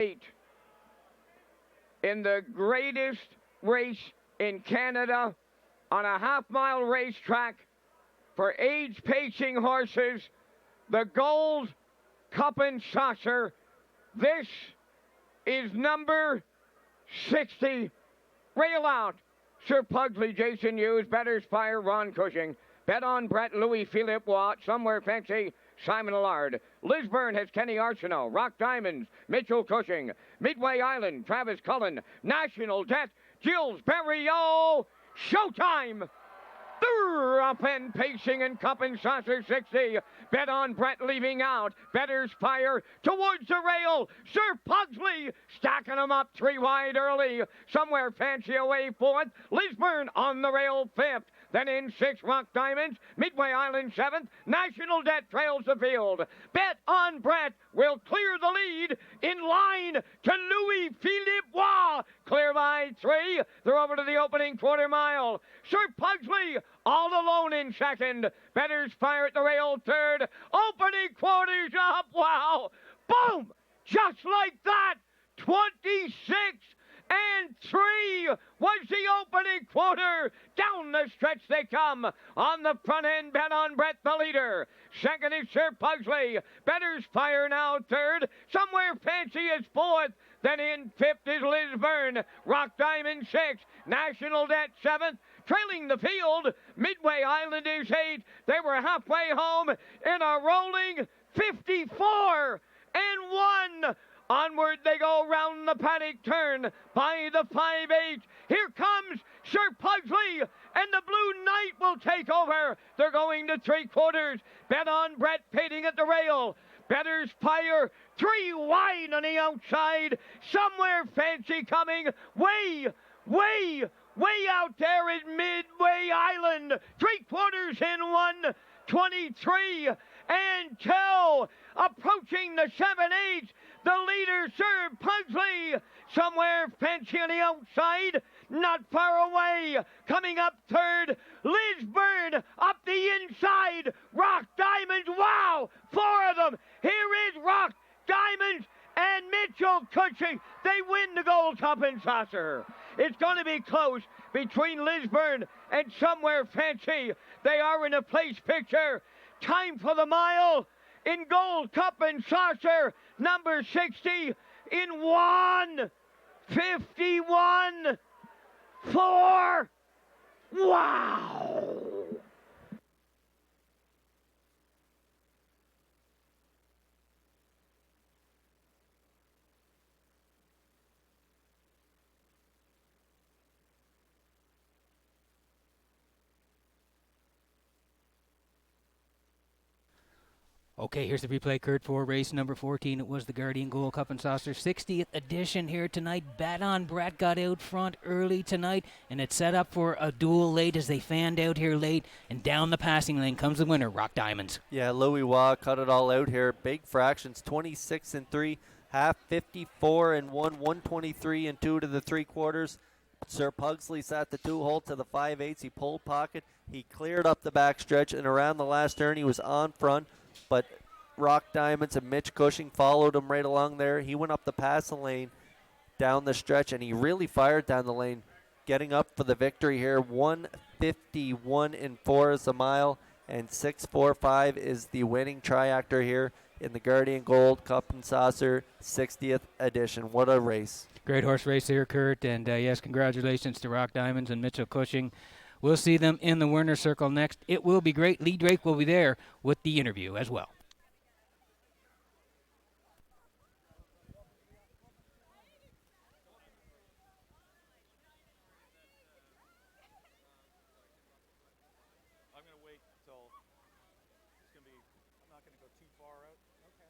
8 in the greatest race in Canada on a half-mile racetrack for age-pacing horses, the Gold Cup and Saucer. This is number 60. Rail out. Sir Pugsley, Jason Hughes, Better's Fire, Ron Cushing. Bet on Brett, Louis Philippe Watt, Somewhere Fancy, Simon Allard. Lisburn has Kenny Arsenault, Rock Diamonds, Mitchell Cushing. Midway Island, Travis Cullen. National Debt, Gilles Berriot. Showtime! Up and pacing and Cup and Saucer 60. Bet on Brett leaving out. Better's Fire towards the rail. Sir Pugsley stacking them up 3 wide early. Somewhere Fancy away 4th. Lisburn on the rail 5th. Then in 6, Rock Diamonds. Midway Island 7th. National Debt trails the field. Bet on Brett will clear the lead in line to Louis Philippe Watt. Clear by 3. They're over to the opening quarter mile. Sir Pugsley all alone in 2nd. Better's Fire at the rail 3rd. Opening quarters up. Wow. Boom. Just like that. 26 and 3 was the opening quarter. Down the stretch they come. On the front end, Bet on Brett, the leader. 2nd is Sir Pugsley. Better's Fire now 3rd. Somewhere Fancy is 4th. Then in 5th is Lisburn. Rock Diamond 6th. National Debt 7th. Trailing the field, Midway Island is 8th. They were halfway home in a rolling 54 and 1. Onward they go round the paddock turn by the 5-8. Here comes Sir Pugsley, and the Blue Knight will take over. They're going to 3/4. Bet on Brett painting at the rail. Better's Fire 3 wide on the outside. Somewhere Fancy coming way out there in Midway Island. 3/4 in 1, 23 and 2. Approaching the 7-8. The leader, Sir Pugsley. Somewhere Fancy on the outside. Not far away. Coming up 3rd. Lisburn up the inside. Rock Diamonds. Wow. 4 of them. Here is Rock Diamonds and Mitchell Cushing. They win the Gold Cup and Saucer. It's going to be close between Lisburn and Somewhere Fancy. They are in a place picture. Time for the mile in Gold Cup and Saucer. Number 60 in 1:51.4. Wow! Okay, here's the replay, Kurt, for race number 14. It was the Guardian Gold Cup and Saucer 60th edition here tonight. Bet on Brett got out front early tonight, and it set up for a duel late as they fanned out here late. And down the passing lane comes the winner, Rock Diamonds. Yeah, Louis Waugh cut it all out here. Big fractions, 26 and 3, half 54 and 1, 123 and 2 to the 3/4. Sir Pugsley sat the 2-hole to the 5/8. He pulled pocket. He cleared up the backstretch, and around the last turn he was on front. But Rock Diamonds and Mitch Cushing followed him right along there. He went up the passing lane down the stretch, and he really fired down the lane, getting up for the victory here. 1:51 and 4 is the mile, and 6:45 is the winning triactor here in the Guardian Gold Cup and Saucer 60th edition. What a race. Great horse race here, Kurt, and yes, congratulations to Rock Diamonds and Mitchell Cushing. We'll see them in the winner's circle next. It will be great. Lee Drake will be there with the interview as well. I'm going to wait until it's going to be, I'm not going to go too far out. Okay.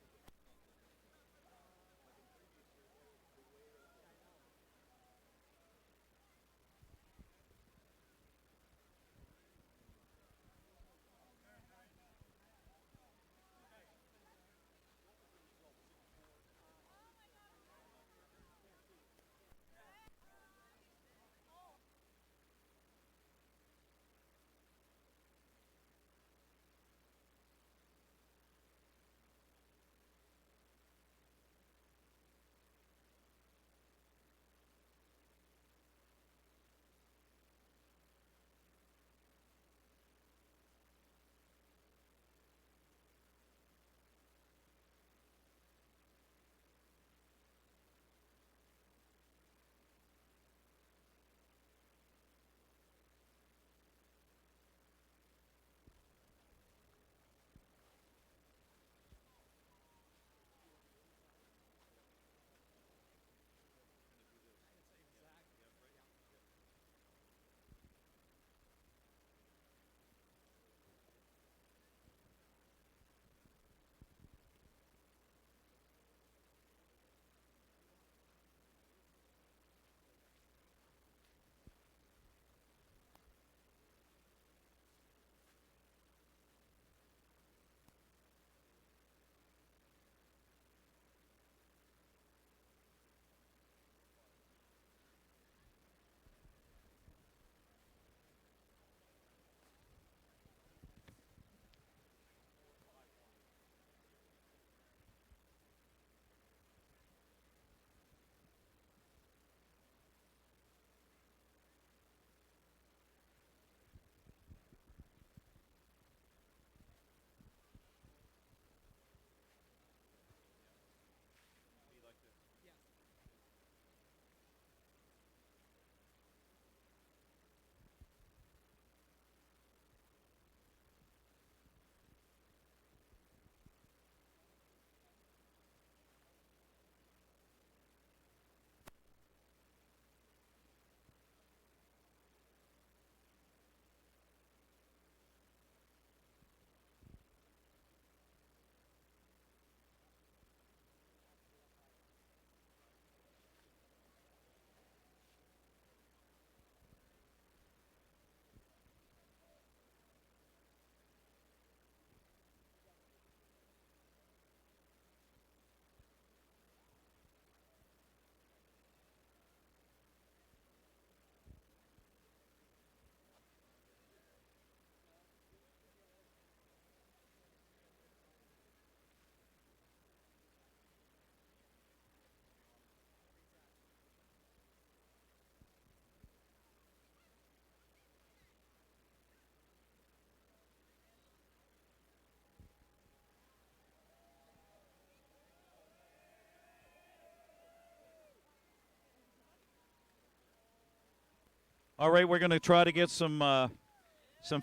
All right, we're going to try to get some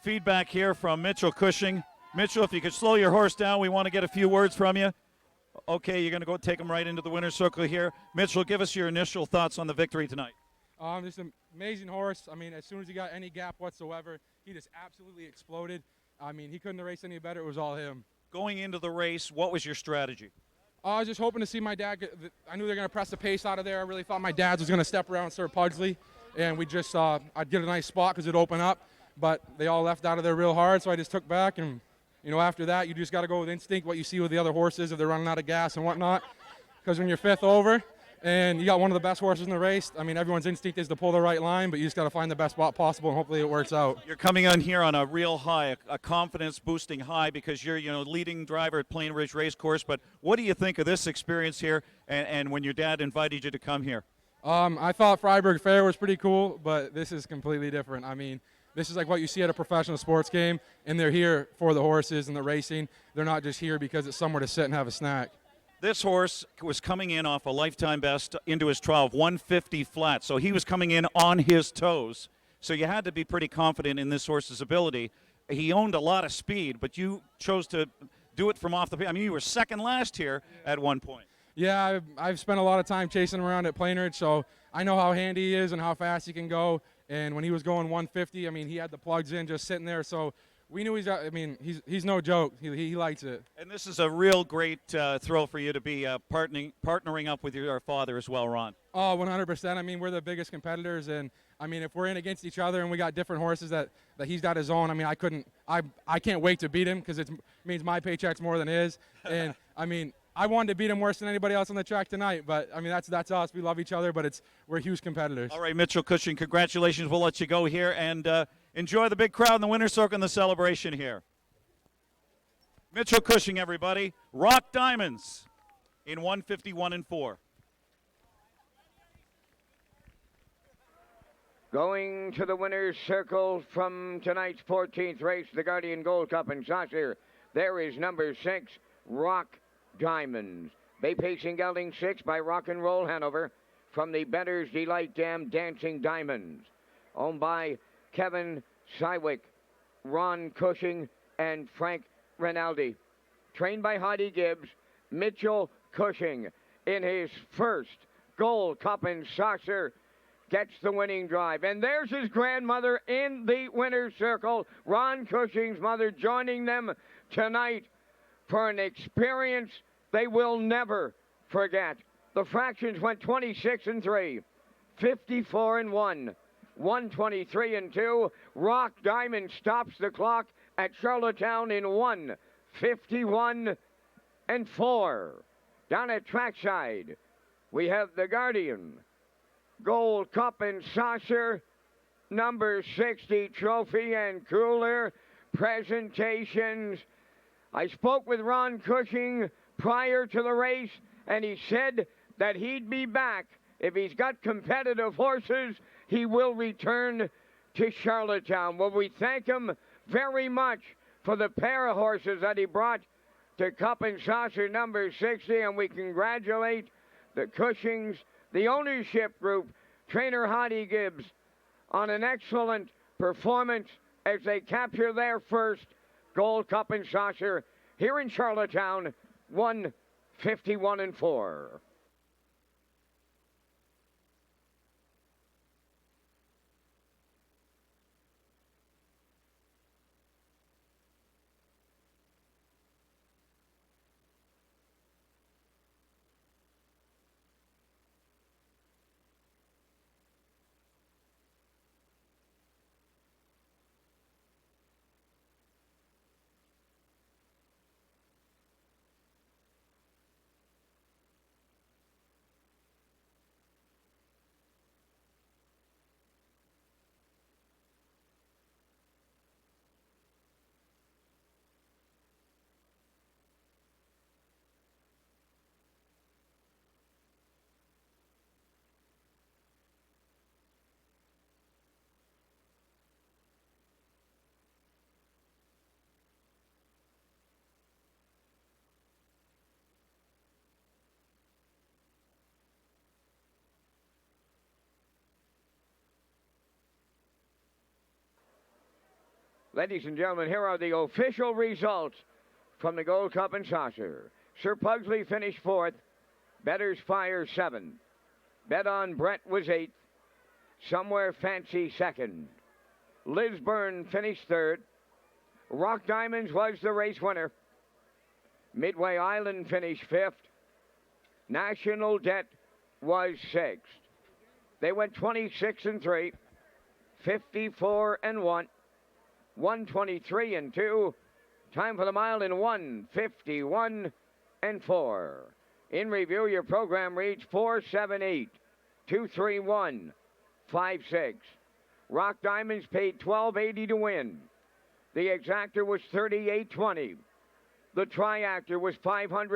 feedback here from Mitchell Cushing. Mitchell, if you could slow your horse down, we want to get a few words from you. Okay, you're going to go take him right into the winner's circle here. Mitchell, give us your initial thoughts on the victory tonight. Just an amazing horse. I mean, as soon as he got any gap whatsoever, he just absolutely exploded. I mean, he couldn't have raced any better. It was all him. Going into the race, what was your strategy? I was just hoping to see my dad. I knew they were going to press the pace out of there. I really thought my dad was going to step around Sir Pugsley, and we just I'd get a nice spot because it'd open up. But they all left out of there real hard, so I just took back. And, you know, after that, you just got to go with instinct, what you see with the other horses if they're running out of gas and whatnot. Because when you're fifth over and you got one of the best horses in the race, I mean, everyone's instinct is to pull the right line, but you just got to find the best spot possible, and hopefully it works out. You're coming on here on a real high, a confidence-boosting high because you're, leading driver at Plain Ridge Racecourse. But what do you think of this experience here and when your dad invited you to come here? I thought Freiburg Fair was pretty cool, but this is completely different. I mean, this is like what you see at a professional sports game, and they're here for the horses and the racing. They're not just here because it's somewhere to sit and have a snack. This horse was coming in off a lifetime best into his trial of 150 flat, so he was coming in on his toes. So you had to be pretty confident in this horse's ability. He owned a lot of speed, but you chose to do it from off the pace. I mean, you were second last here at one point. Yeah, I've spent a lot of time chasing him around at Plainridge, so I know how handy he is and how fast he can go. And when he was going 150, I mean, he had the plugs in just sitting there. So we knew he's no joke. He likes it. And this is a real great thrill for you to be partnering up with your father as well, Ron. Oh, 100%. I mean, we're the biggest competitors. And, I mean, if we're in against each other and we got different horses that he's got his own, I mean, I can't wait to beat him because it means my paycheck's more than his. And, I mean, I wanted to beat him worse than anybody else on the track tonight, but I mean that's us. We love each other, but we're huge competitors. All right, Mitchell Cushing, congratulations. We'll let you go here and enjoy the big crowd in the winner's circle and the celebration here. Mitchell Cushing, everybody. Rock Diamonds in 151-4. Going to the winner's circle from tonight's 14th race, the Guardian Gold Cup in Saucer. There is number 6, Rock Diamonds. Bay pacing gelding 6 by Rock and Roll Hanover from the Bender's Delight Dam Dancing Diamonds. Owned by Kevin Sywick, Ron Cushing, and Frank Rinaldi. Trained by Heidi Gibbs, Mitchell Cushing in his first Gold Cup in Saucer gets the winning drive. And there's his grandmother in the winner's circle, Ron Cushing's mother, joining them tonight for an experience they will never forget. The fractions went 26-3, 54-1, 123-2. Rock Diamond stops the clock at Charlottetown in 151-4. Down at trackside, we have the Guardian Gold Cup and Saucer, number 60 trophy and cooler presentations. I spoke with Ron Cushing prior to the race, and he said that he'd be back. If he's got competitive horses, he will return to Charlottetown. Well, we thank him very much for the pair of horses that he brought to Cup and Saucer number 60, and we congratulate the Cushings, the ownership group, trainer Heidi Gibbs, on an excellent performance as they capture their first Gold Cup and Saucer here in Charlottetown, 151-4. Ladies and gentlemen, here are the official results from the Gold Cup and Saucer. Sir Pugsley finished 4th. Better's Fire 7th. Bet on Brett was 8th. Somewhere Fancy 2nd. Lisburn finished 3rd. Rock Diamonds was the race winner. Midway Island finished 5th. National Debt was 6th. They went 26-3, 54-1, 123-2. Time for the mile in 1:51-4. In review, your program reads 478-231-56. Rock Diamonds paid $12.80 to win. The exactor was $38.20. The triactor was $500.